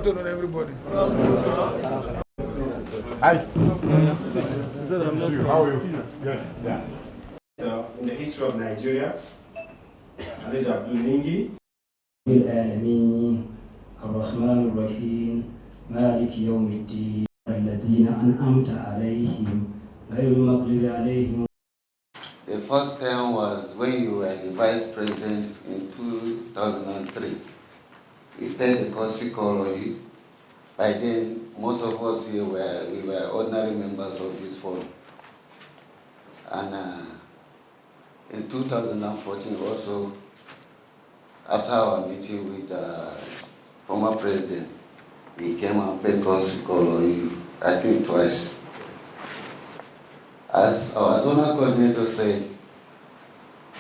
afternoon, everybody. Hi. How are you? Yes, yeah. In the history of Nigeria, Alhaji Abdul Ningi. العالمين الرحمن الرحيم مالك يوم الدين الذين أنعمت عليهم غير المغضوب عليهم. The first time was when you were the Vice President in 2003. We paid the courtesy call on you. By then, most of us here we were ordinary members of this forum. And in 2014 also, after our meeting with the former president, we came and paid courtesy call on you, I think twice. As our zonal coordinator said,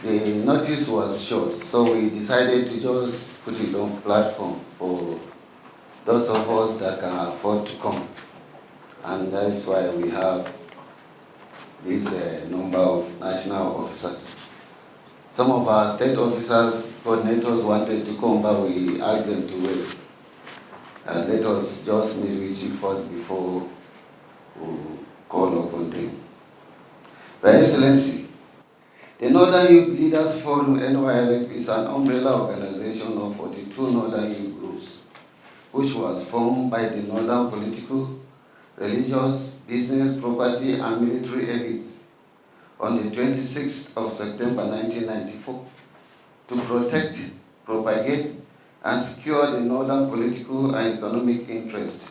the notice was short, so we decided to just put it on platform for those of us that can afford to come. And that is why we have this number of national officers. Some of our state officers, coordinators wanted to come, but we asked them to wait. Let us just meet with you first before we call upon them. Your Excellency, the Northern Youth Leaders Forum NYLF is an umbrella organization of 42 Northern youth groups, which was formed by the Northern political, religious, business, property, and military elites on the 26th of September 1994 to protect, propagate, and secure the Northern political and economic interest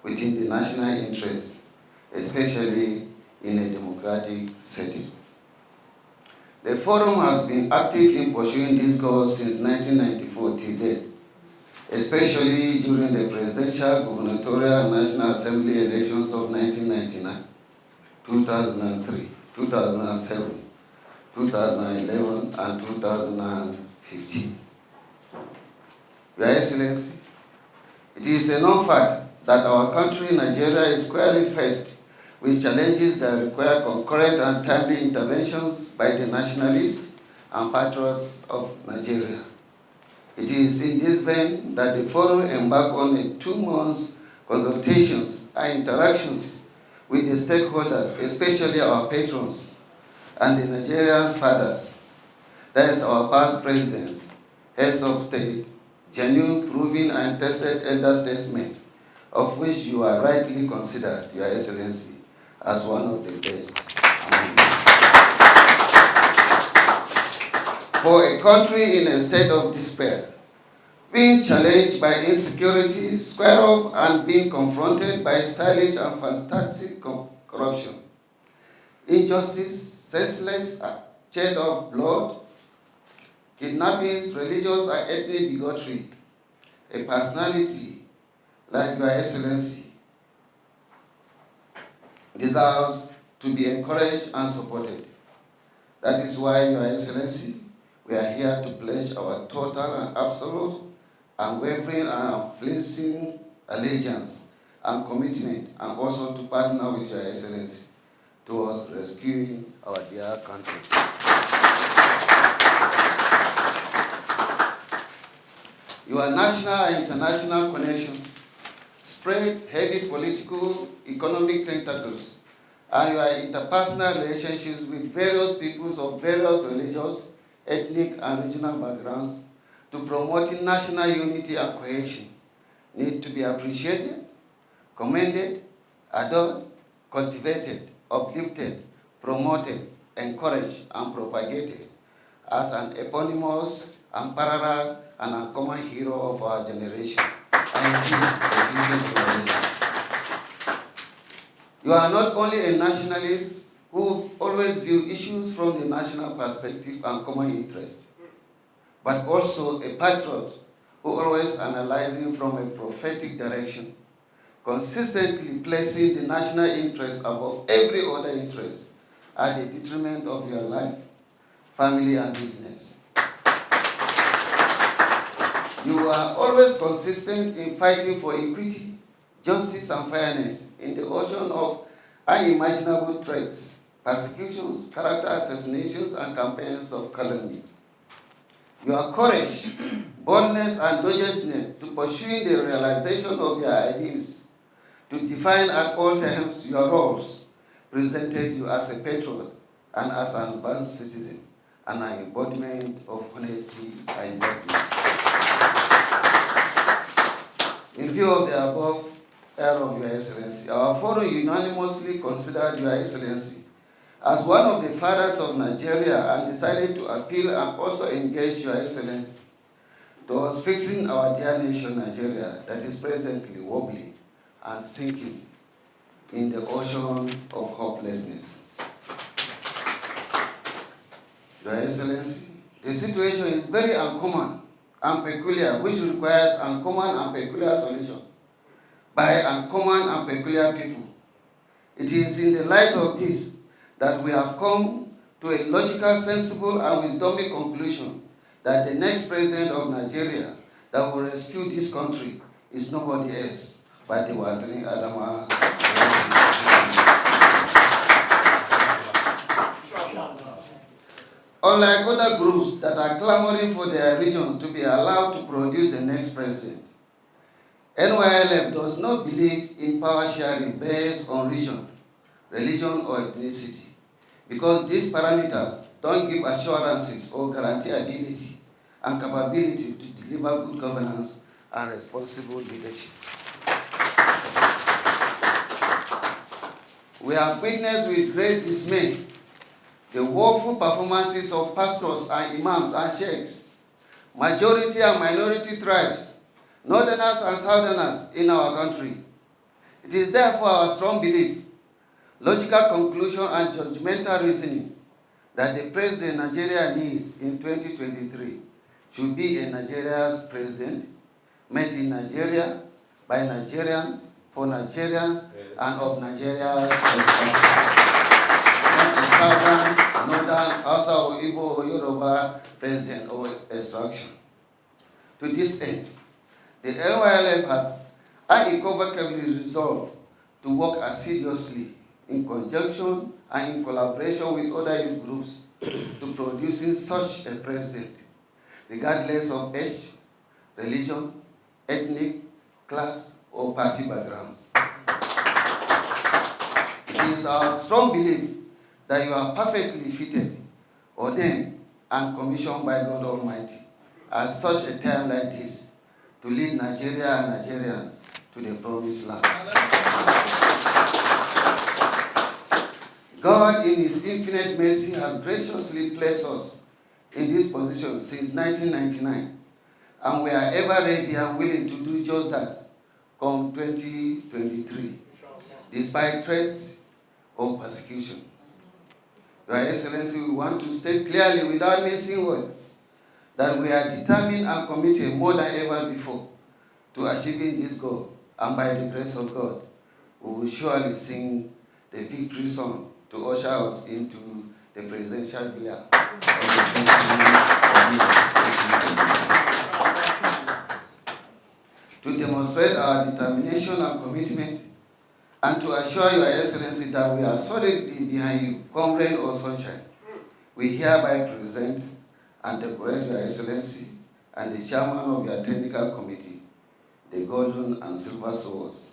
within the national interest, especially in a democratic setting. The Forum has been active in pursuing these goals since 1994 till date, especially during the presidential, gubernatorial, and National Assembly elections of 1999, 2003, 2007, 2011, and 2015. Your Excellency, it is a known fact that our country, Nigeria, is squarely faced with challenges that require concurrent and timely interventions by the nationalists and patriots of Nigeria. It is in this vein that the Forum embarked on a 2-month consultations and interactions with the stakeholders, especially our patrons and the Nigerian fathers, that is our past presidents, heads of state, genuine, proven, and tested elder statesmen, of which you are rightly considered, Your Excellency, as one of the best among them. For a country in a state of despair, being challenged by insecurity, square up, and being confronted by stylish and fantastic corruption, injustice, senseless shed of blood, kidnappings, religious and ethnic bigotry, a personality like Your Excellency deserves to be encouraged and supported. That is why, Your Excellency, we are here to pledge our total and absolute, unwavering and unflinching allegiance and commitment, and also to partner with Your Excellency towards rescuing our dear country. Your national and international connections spread heavy political, economic tentacles, and your interpersonal relationships with various peoples of various religious, ethnic, and regional backgrounds to promoting national unity and cohesion need to be appreciated, commended, adored, cultivated, uplifted, promoted, encouraged, and propagated as an eponymous, unparalleled, and uncommon hero of our generation. You are not only a nationalist who always view issues from the national perspective and common interest, but also a patriot who always analyzing from a prophetic direction, consistently placing the national interest above every other interest at the detriment of your life, family, and business. You are always consistent in fighting for equity, justice, and fairness in the ocean of unimaginable threats, persecutions, character assassinations, and campaigns of calumny. Your courage, boldness, and doggedness to pursue the realization of your ideals, to define at all times your roles, presented you as a patriot and as an advanced citizen, and an embodiment of honesty and integrity. In view of the above error of Your Excellency, our forum unanimously considered Your Excellency as one of the fathers of Nigeria and decided to appeal and also engage Your Excellency towards fixing our dear nation Nigeria that is presently wobbly and sinking in the ocean of hopelessness. Your Excellency, the situation is very uncommon and peculiar, which requires uncommon and peculiar solution by uncommon and peculiar people. It is in the light of this that we have come to a logical, sensible, and wisdomly conclusion that the next president of Nigeria that will rescue this country is nobody else but the Waziri Adama. Unlike other groups that are clamoring for their regions to be allowed to produce the next president, NYLF does not believe in power sharing based on region, religion, or ethnicity, because these parameters don't give assurances or guarantee ability and capability to deliver good governance and responsible leadership. We have witnessed with great dismay the woeful performances of pastors and imams and sheikhs, majority and minority tribes, northerners and southerners in our country. It is therefore our strong belief, logical conclusion, and judgmental reasoning that the president Nigeria needs in 2023 should be a Nigeria's president, made in Nigeria, by Nigerians, for Nigerians, and of Nigeria's Southern, Northern, also Igbo or Yoruba president or extraction. To this end, the NYLF has unequivocally resolved to work assiduously in conjunction and in collaboration with other youth groups to producing such a president, regardless of age, religion, ethnic, class, or party backgrounds. It is our strong belief that you are perfectly fitted, ordained, and commissioned by God Almighty at such a time like this to lead Nigeria and Nigerians to the promised land. God, in His infinite mercy, has graciously placed us in this position since 1999, and we are ever ready and willing to do just that come 2023, despite threats of persecution. Your Excellency, we want to state clearly, without missing words, that we are determined and committed more than ever before to achieving this goal, and by the grace of God, we will surely sing the victory song to usher us into the presidential villa of the to demonstrate our determination and commitment, and to assure Your Excellency that we are solidly behind you, come rain or sunshine. We hereby present and decorate Your Excellency and the chairman of your technical committee, the golden and silver swords,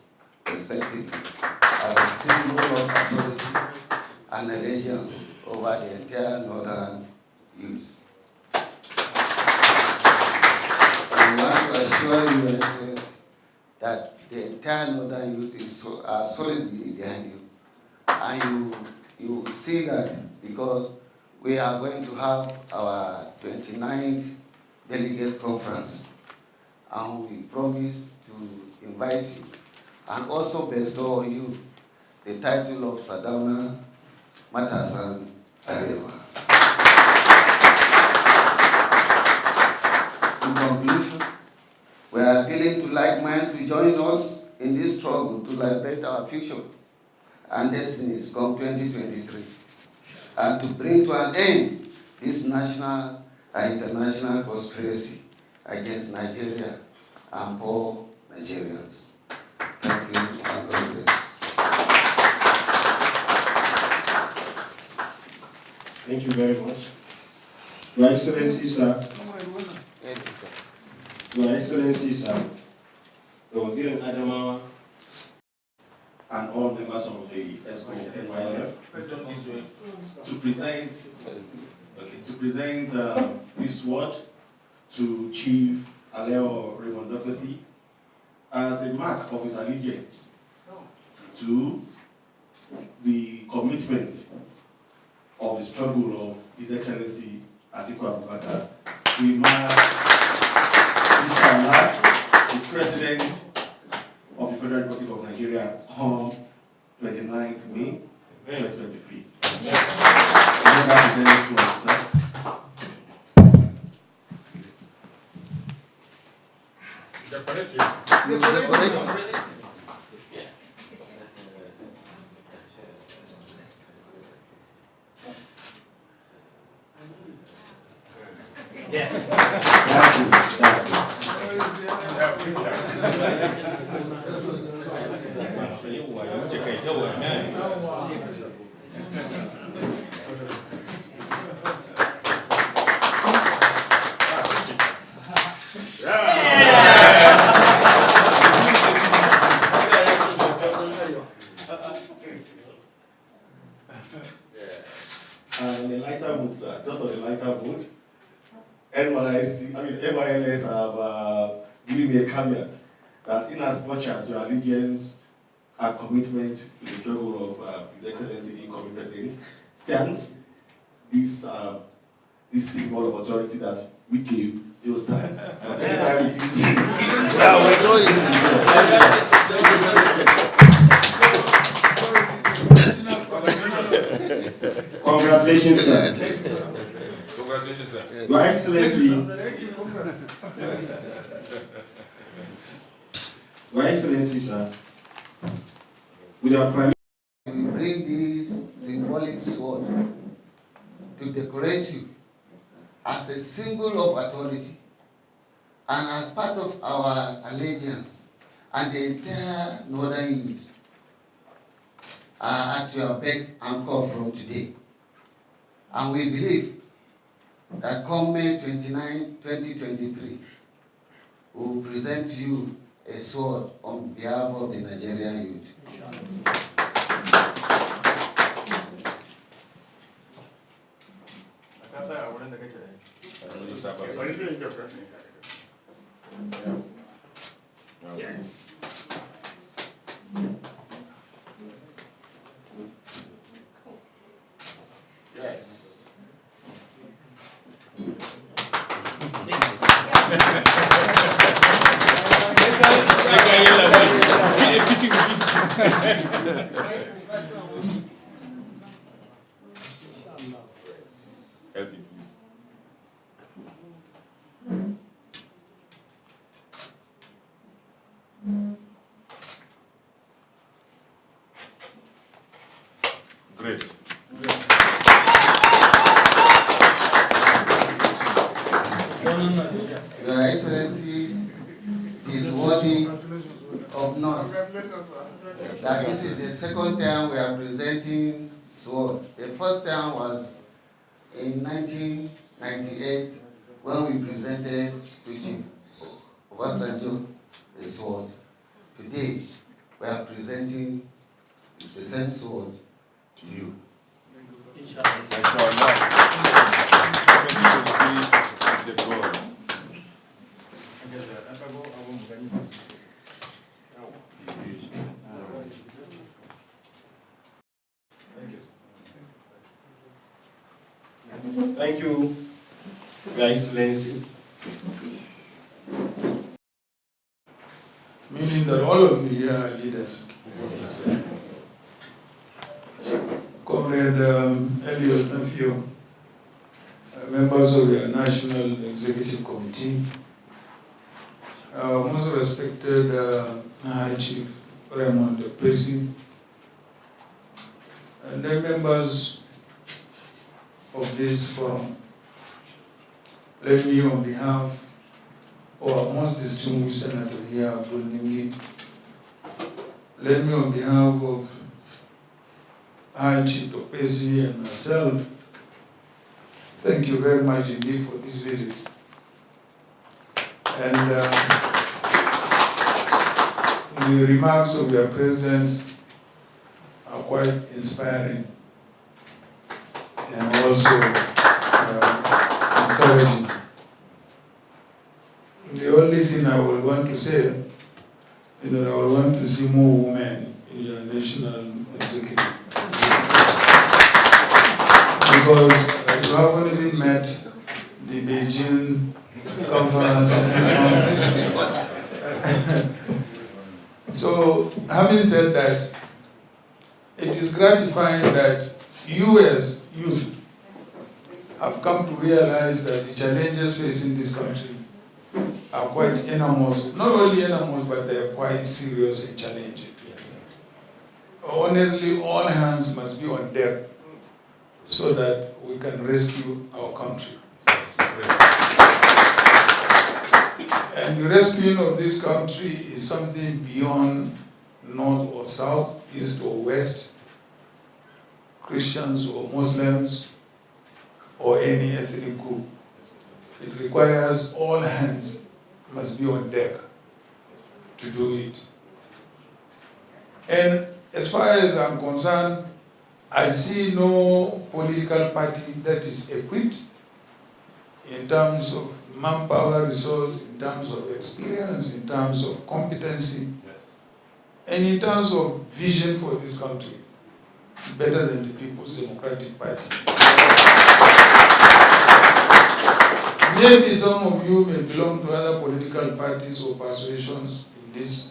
respectively, as a symbol of authority and allegiance over the entire northern youth. I want to assure you, Your Excellency, that the entire northern youth are solidly behind you. And you will see that because we are going to have our 29th delegate conference, and we promise to invite you and also bestow on you the title of Sadauna Matasan Arewa. In conclusion, we are appealing to like minds to join us in this struggle to liberate our future and destinies come 2023, and to bring to an end this national and international conspiracy against Nigeria and poor Nigerians. Thank you, and God bless. Thank you very much. Your Excellency, sir, Your Excellency, sir, the Wazir in Adamawa, and all members of the ESCO NYLF to present this award to Chief Aleo Raymond Duplessis as a mark of his allegiance to the commitment of the struggle of His Excellency Atiku Abubakar to emerge, inshallah, the President of the Federal Republic of Nigeria on 29th May 2023. Yes. That's good. And the lighter mood, sir, just on the lighter mood, MILS have given me a caveat that in as much as your allegiance and commitment to the struggle of His Excellency the incoming President stands, this symbol of authority that we gave still stands. And anytime it is, Congratulations, sir. Congratulations, sir. Your Excellency, Your Excellency, sir, with your permission, We bring this symbolic sword to decorate you as a symbol of authority and as part of our allegiance, and the entire northern youth are at your beck and call from today. And we believe that come May 29, 2023, we will present to you a sword on behalf of the Nigerian youth. yes. Yes. Help me, please. Great. Your Excellency, it is worthy of note that this is the second time we are presenting sword. The first time was in 1998 when we presented to Chief Obasanjo the sword. Today, we are presenting the same sword to you. Thank you, Your Excellency. Meaning that all of you here are leaders. Comrade Elliot Nafio, members of your National Executive Committee, most respected High Chief Raymond Duplessis, and the members of this forum, let me on behalf of our most distinguished Senator here, Abdul Ningi, let me on behalf of High Chief Duplessis and myself, thank you very much indeed for this visit. And the remarks of your president are quite inspiring and also encouraging. The only thing I would want to say is that I would want to see more women in your national executive. Because you haven't even met the Beijing conference. So, having said that, it is gratifying that you as youth have come to realize that the challenges facing this country are quite enormous. Not only enormous, but they are quite serious and challenging. Honestly, all hands must be on deck so that we can rescue our country. And the rescuing of this country is something beyond north or south, east or west, Christians or Muslims, or any ethnic group. It requires all hands must be on deck to do it. And as far as I'm concerned, I see no political party that is equipped in terms of manpower, resource, in terms of experience, in terms of competency, and in terms of vision for this country, better than the People's Democratic Party. Maybe some of you may belong to other political parties or persuasions in this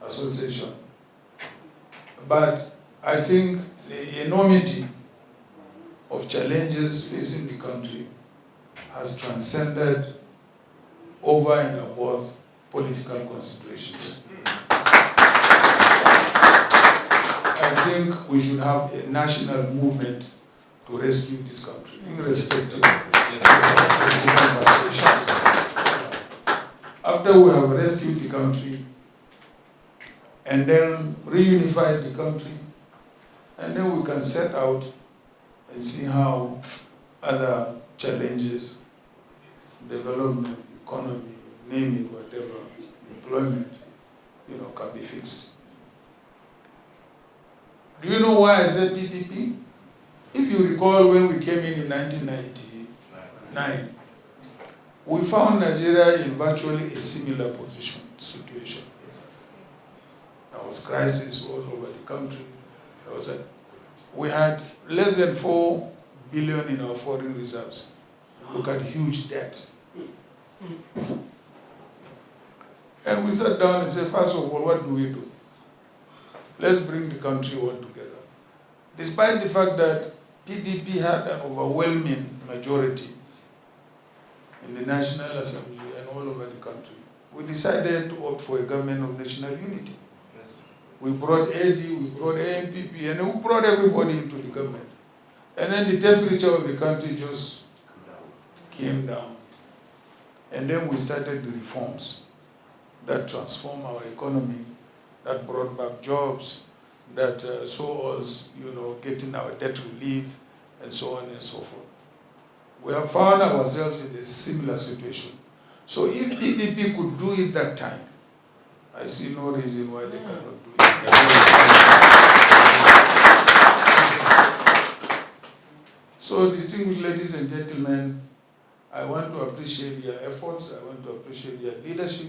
association, but I think the enormity of challenges facing the country has transcended over and above political considerations. I think we should have a national movement to rescue this country, irrespective of political persuasions. After we have rescued the country, and then reunified the country, and then we can set out and see how other challenges, development, economy, name it, whatever, employment, can be fixed. Do you know why I said PDP? If you recall, when we came in 1999, we found Nigeria in virtually a similar situation. There was crisis all over the country. We had less than 4 billion in our foreign reserves. Look at huge debts. And we sat down and said, first of all, what do we do? Let's bring the country all together. Despite the fact that PDP had an overwhelming majority in the National Assembly and all over the country, we decided to opt for a government of national unity. We brought AD, we brought ANPP, and we brought everybody into the government. And then the temperature of the country just came down. And then we started the reforms that transformed our economy, that brought back jobs, that saw us, getting our debt relief, and so on and so forth. We have found ourselves in a similar situation. So if PDP could do it that time, I see no reason why they cannot do it. So, distinguished ladies and gentlemen, I want to appreciate your efforts. I want to appreciate your leadership.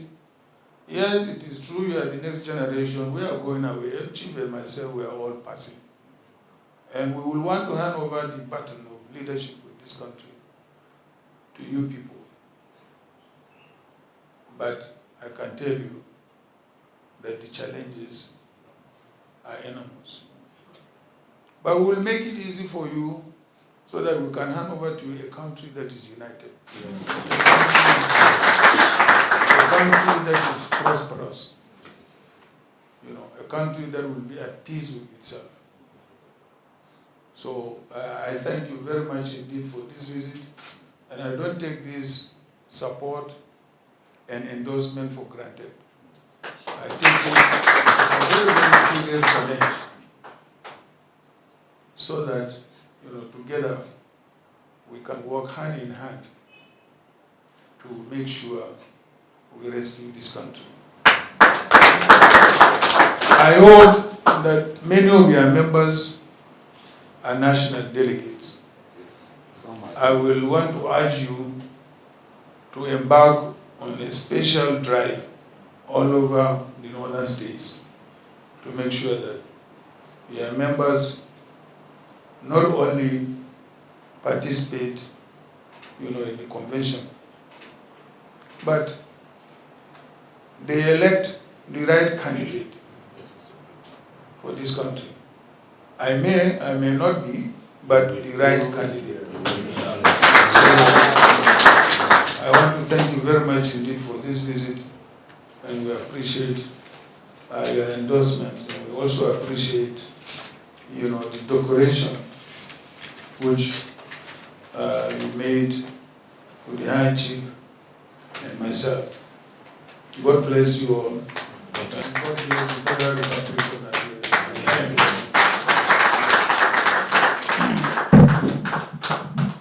Yes, it is true, you are the next generation. We are going away. Chief and myself, we are all passing. And we will want to hand over the baton of leadership of this country to you people. But I can tell you that the challenges are enormous. But we will make it easy for you so that we can hand over to you a country that is united. A country that is prosperous. A country that will be at peace with itself. So I thank you very much indeed for this visit. And I don't take this support and endorsement for granted. I take it as a very, very serious challenge so that, together we can work hand in hand to make sure we rescue this country. I hope that many of your members are national delegates. I will want to urge you to embark on a special drive all over the northern states to make sure that your members not only participate, in the convention, but they elect the right candidate for this country. I may not be, but the right candidate. I want to thank you very much indeed for this visit, and we appreciate your endorsement. And we also appreciate, the decoration which you made to the High Chief and myself. God bless you all. And God bless the Federal Republic of Nigeria.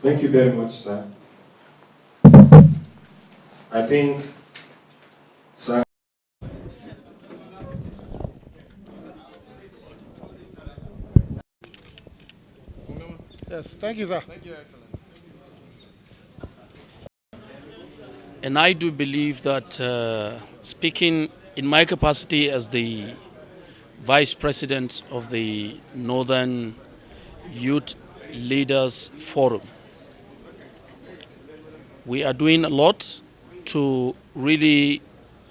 Thank you very much, sir. I think, sir. Yes, thank you, sir. Thank you, Excellency. And I do believe that speaking in my capacity as the Vice President of the Northern Youth Leaders Forum, we are doing a lot to really,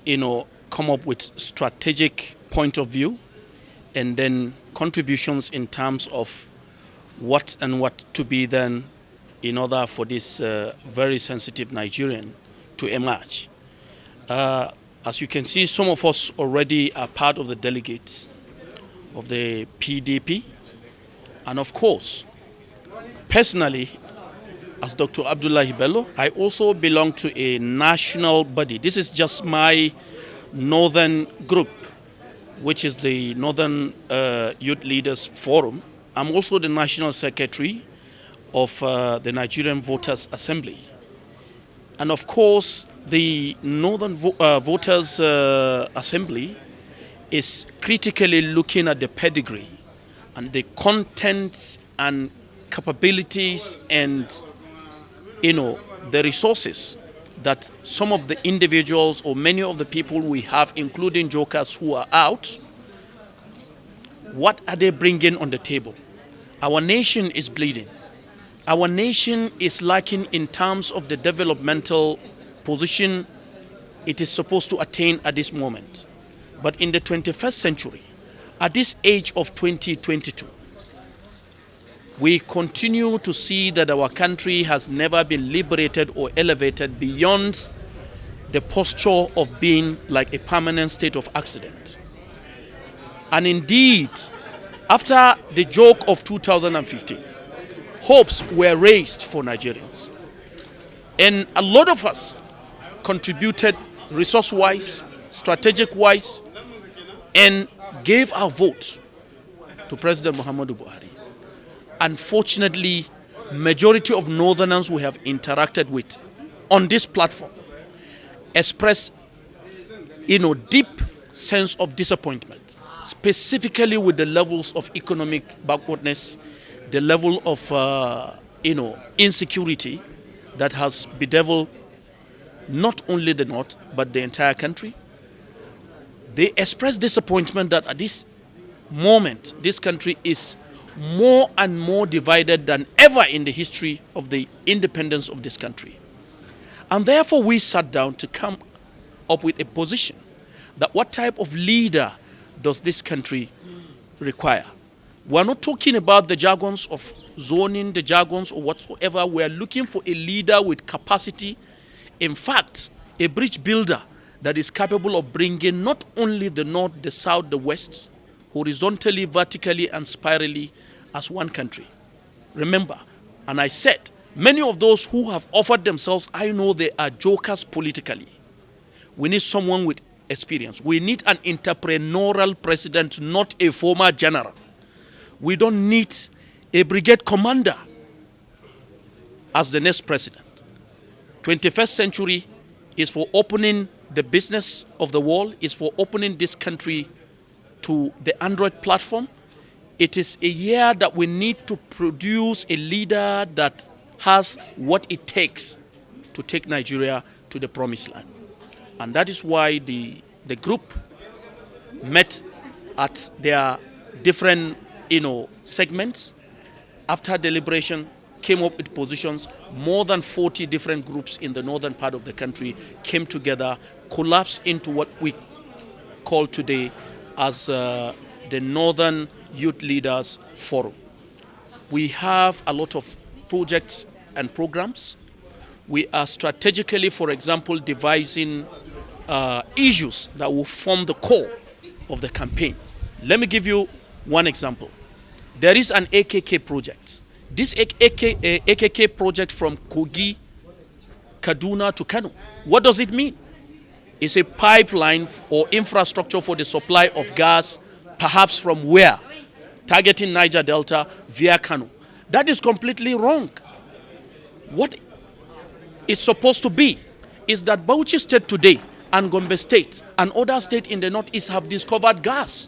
come up with strategic point of view and then contributions in terms of what to be done in order for this very sensitive Nigerian to emerge. As you can see, some of us already are part of the delegates of the PDP. And of course, personally, as Dr. Abdullahi Bello, I also belong to a national body. This is just my northern group, which is the Northern Youth Leaders Forum. I'm also the National Secretary of the Nigerian Voters Assembly. And of course, the Northern Voters Assembly is critically looking at the pedigree and the contents and capabilities and, the resources that some of the individuals or many of the people we have, including jokers who are out, what are they bringing on the table? Our nation is bleeding. Our nation is lacking in terms of the developmental position it is supposed to attain at this moment. But in the 21st century, at this age of 2022, we continue to see that our country has never been liberated or elevated beyond the posture of being like a permanent state of accident. And indeed, after the joke of 2015, hopes were raised for Nigerians. And a lot of us contributed resource-wise, strategic-wise, and gave our vote to President Muhammadu Buhari. Unfortunately, majority of Northerners we have interacted with on this platform express, deep sense of disappointment, specifically with the levels of economic backwardness, the level of, insecurity that has bedeviled not only the North, but the entire country. They express disappointment that at this moment, this country is more and more divided than ever in the history of the independence of this country. And therefore, we sat down to come up with a position that what type of leader does this country require? We're not talking about the jargons of zoning, the jargons or whatsoever. We're looking for a leader with capacity. In fact, a bridge builder that is capable of bringing not only the North, the South, the West, horizontally, vertically, and spirally as one country. Remember, and I said, many of those who have offered themselves, I know they are jokers politically. We need someone with experience. We need an entrepreneurial president, not a former general. We don't need a brigade commander as the next president. 21st century is for opening the business of the world is for opening this country to the Android platform. It is a year that we need to produce a leader that has what it takes to take Nigeria to the promised land. And that is why the group met at their different segments. After deliberation, came up with positions. More than 40 different groups in the northern part of the country came together, collapsed into what we call today as the Northern Youth Leaders Forum. We have a lot of projects and programs. We are strategically, for example, devising issues that will form the core of the campaign. Let me give you one example. There is an AKK project. This AKK project from Kogi, Kaduna to Kano. What does it mean? It's a pipeline or infrastructure for the supply of gas, perhaps from where? Targeting Niger Delta via Kano. That is completely wrong. What it's supposed to be is that Bauchi State today and Gombe State and other states in the northeast have discovered gas.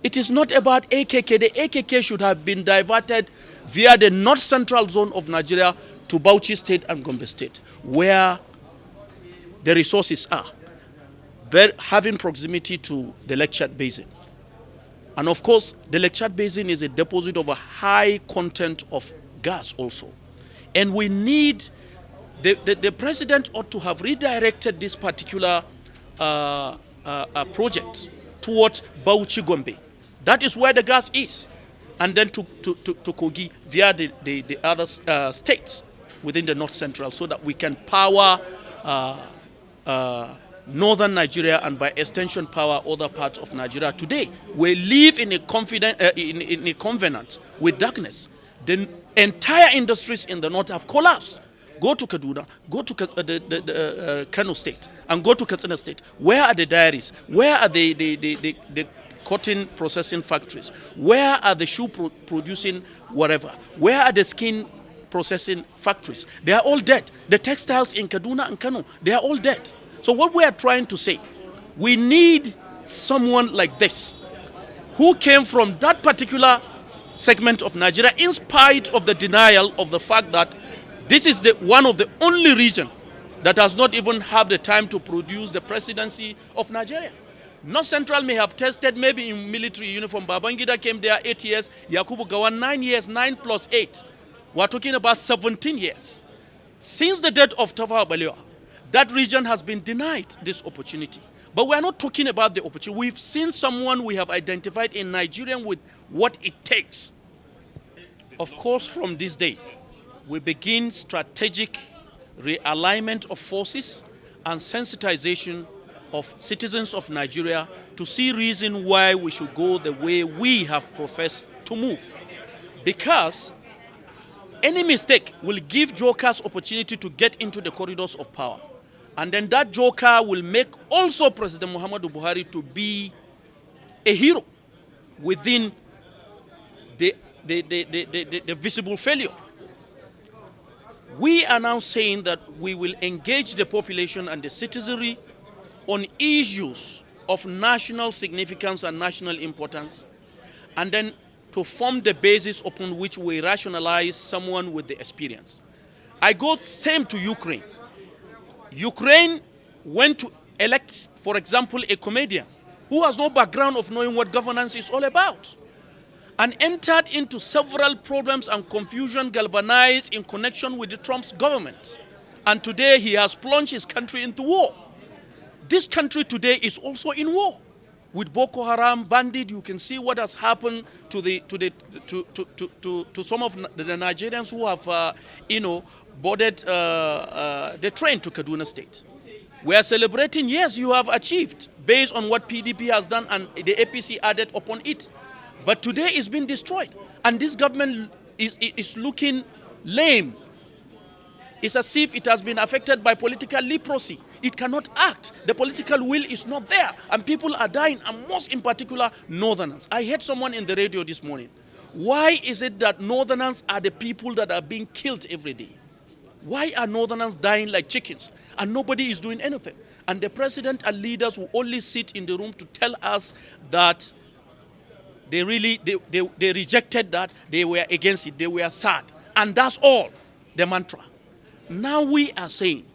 It is not about AKK. The AKK should have been diverted via the north central zone of Nigeria to Bauchi State and Gombe State, where the resources are, having proximity to the Lake Chad Basin. And of course, the Lake Chad Basin is a deposit of a high content of gas also. And we need, the president ought to have redirected this particular project towards Bauchi Gombe. That is where the gas is. And then to Kogi via the other states within the north central, so that we can power northern Nigeria and by extension power other parts of Nigeria. Today, we live in a covenant with darkness. The entire industries in the north have collapsed. Go to Kaduna, go to the Kano State, and go to Katsina State. Where are the dairies? Where are the cotton processing factories? Where are the shoe producing whatever? Where are the skin processing factories? They are all dead. The textiles in Kaduna and Kano, they are all dead. So what we are trying to say, we need someone like this who came from that particular segment of Nigeria in spite of the denial of the fact that this is one of the only regions that does not even have the time to produce the presidency of Nigeria. North Central may have tested maybe in military uniform. Babangida came there 8 years. Yakubu Gawan 9 years, 9 plus 8. We're talking about 17 years. Since the death of Tafawa Balewa, that region has been denied this opportunity. But we're not talking about the opportunity. We've seen someone we have identified in Nigeria with what it takes. Of course, from this day, we begin strategic realignment of forces and sensitization of citizens of Nigeria to see reason why we should go the way we have professed to move. Because any mistake will give jokers opportunity to get into the corridors of power. And then that joker will make also President Muhammadu Buhari to be a hero within the visible failure. We are now saying that we will engage the population and the citizenry on issues of national significance and national importance, and then to form the basis upon which we rationalize someone with the experience. I go same to Ukraine. Ukraine went to elect, for example, a comedian who has no background of knowing what governance is all about, and entered into several problems and confusion galvanized in connection with the Trump's government. And today he has plunged his country into war. This country today is also in war with Boko Haram bandit. You can see what has happened to some of the Nigerians who have boarded the train to Kaduna State. We are celebrating, yes, you have achieved based on what PDP has done and the APC added upon it. But today it's been destroyed, and this government is looking lame. It's as if it has been affected by political leprosy. It cannot act. The political will is not there, and people are dying, and most in particular, Northerners. I heard someone in the radio this morning. Why is it that Northerners are the people that are being killed every day? Why are Northerners dying like chickens and nobody is doing anything? And the president and leaders will only sit in the room to tell us that they rejected that, they were against it, they were sad. And that's all, the mantra. Now we are saying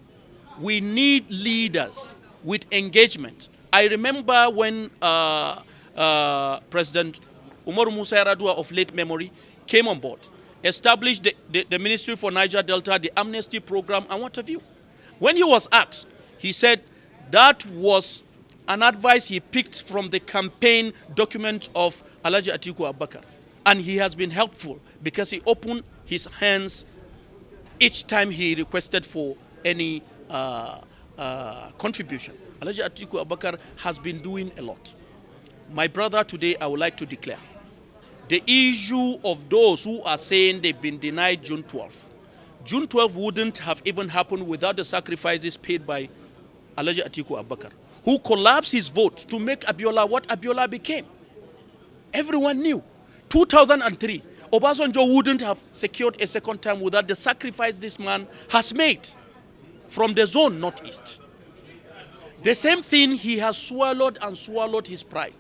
we need leaders with engagement. I remember when President Umaru Musa Yar'Adua of late memory came on board, established the Ministry for Niger Delta, the amnesty program, and what have you. When he was asked, he said that was an advice he picked from the campaign document of Alhaji Atiku Abubakar. And he has been helpful because he opened his hands each time he requested for any contribution. Alhaji Atiku Abubakar has been doing a lot. My brother, today I would like to declare the issue of those who are saying they've been denied June 12th. June 12th wouldn't have even happened without the sacrifices paid by Alhaji Atiku Abubakar, who collapsed his vote to make Abiola what Abiola became. Everyone knew. 2003, Obasanjo wouldn't have secured a second term without the sacrifice this man has made from the zone northeast. The same thing, he has swallowed and swallowed his pride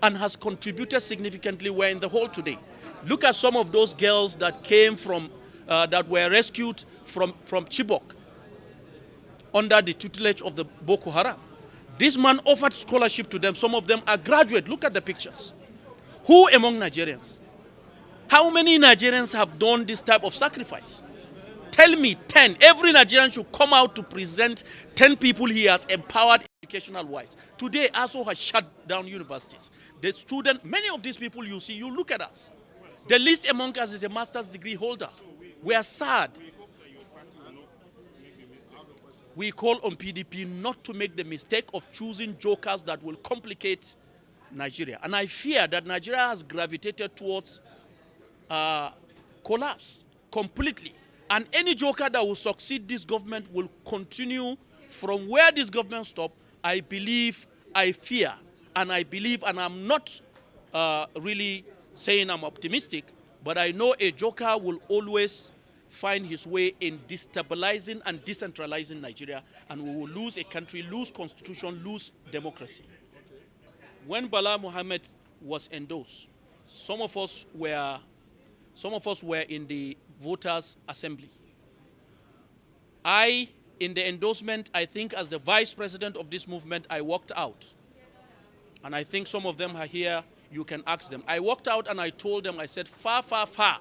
and has contributed significantly. We're in the hall today. Look at some of those girls that came from, that were rescued from Chibok under the tutelage of the Boko Haram. This man offered scholarship to them. Some of them are graduates. Look at the pictures. Who among Nigerians? How many Nigerians have done this type of sacrifice? Tell me 10. Every Nigerian should come out to present 10 people he has empowered educational-wise. Today, ASO has shut down universities. The student, many of these people you see, you look at us. The least among us is a master's degree holder. We are sad. We call on PDP not to make the mistake of choosing jokers that will complicate Nigeria. And I fear that Nigeria has gravitated towards collapse completely. And any joker that will succeed this government will continue from where this government stopped. I believe, I fear, and I believe, and I'm not really saying I'm optimistic, but I know a joker will always find his way in destabilizing and decentralizing Nigeria, and we will lose a country, lose constitution, lose democracy. When Bala Mohammed was endorsed, some of us were in the voters' assembly. In the endorsement, I think as the vice president of this movement, I walked out. And I think some of them are here, you can ask them. I walked out and I told them, I said, far, far, far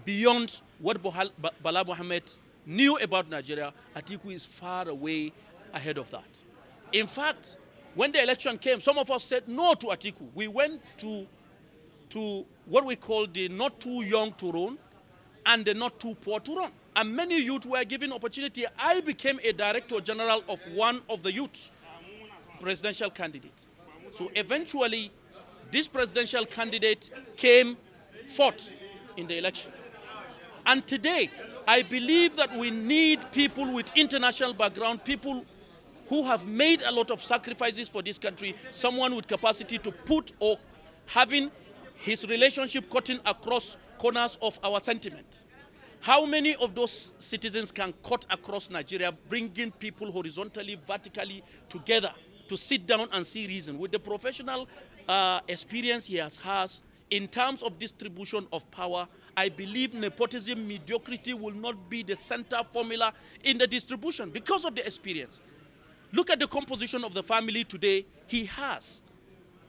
beyond what Bala Mohammed knew about Nigeria, Atiku is far away ahead of that. In fact, when the election came, some of us said no to Atiku. We went to what we call the not too young to run and the not too poor to run. And many youth were given opportunity. I became a director general of one of the youth presidential candidates. So eventually, this presidential candidate came fourth in the election. And today, I believe that we need people with international background, people who have made a lot of sacrifices for this country, someone with capacity to put or having his relationship cutting across corners of our sentiment. How many of those citizens can cut across Nigeria, bringing people horizontally, vertically together to sit down and see reason? With the professional experience he has in terms of distribution of power, I believe nepotism, mediocrity will not be the center formula in the distribution because of the experience. Look at the composition of the family today. He has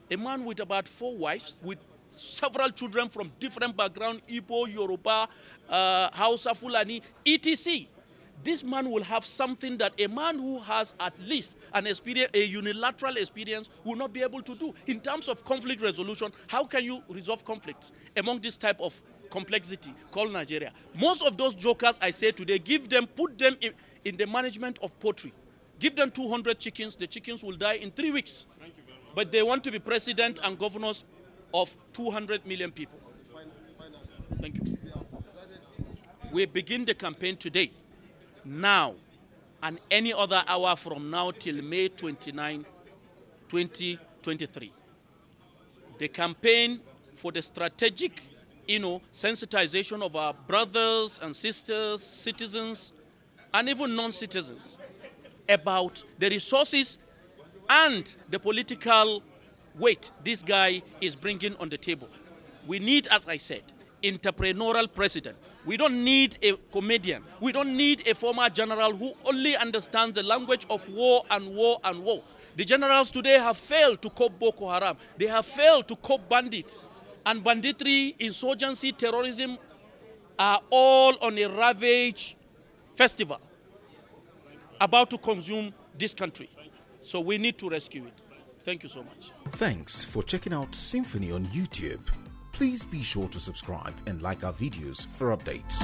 a man with about 4 wives, with several children from different backgrounds, Igbo, Yoruba, Hausa, Fulani, etc. This man will have something that a man who has at least an experience, a unilateral experience, will not be able to do. In terms of conflict resolution, how can you resolve conflicts among this type of complexity called Nigeria? Most of those jokers I say today, put them in the management of poultry. Give them 200 chickens, the chickens will die in 3 weeks. But they want to be president and governors of 200 million people. Thank you. We begin the campaign today, now, and any other hour from now till May 29, 2023. The campaign for the strategic, sensitization of our brothers and sisters, citizens, and even non-citizens about the resources and the political weight this guy is bringing on the table. We need, as I said, entrepreneurial president. We don't need a comedian. We don't need a former general who only understands the language of war and war and war. The generals today have failed to cope Boko Haram. They have failed to cope bandits. And banditry, insurgency, terrorism are all on a ravage festival about to consume this country. So we need to rescue it. Thank you so much. Thanks for checking out Symphony on YouTube. Please be sure to subscribe and like our videos for updates.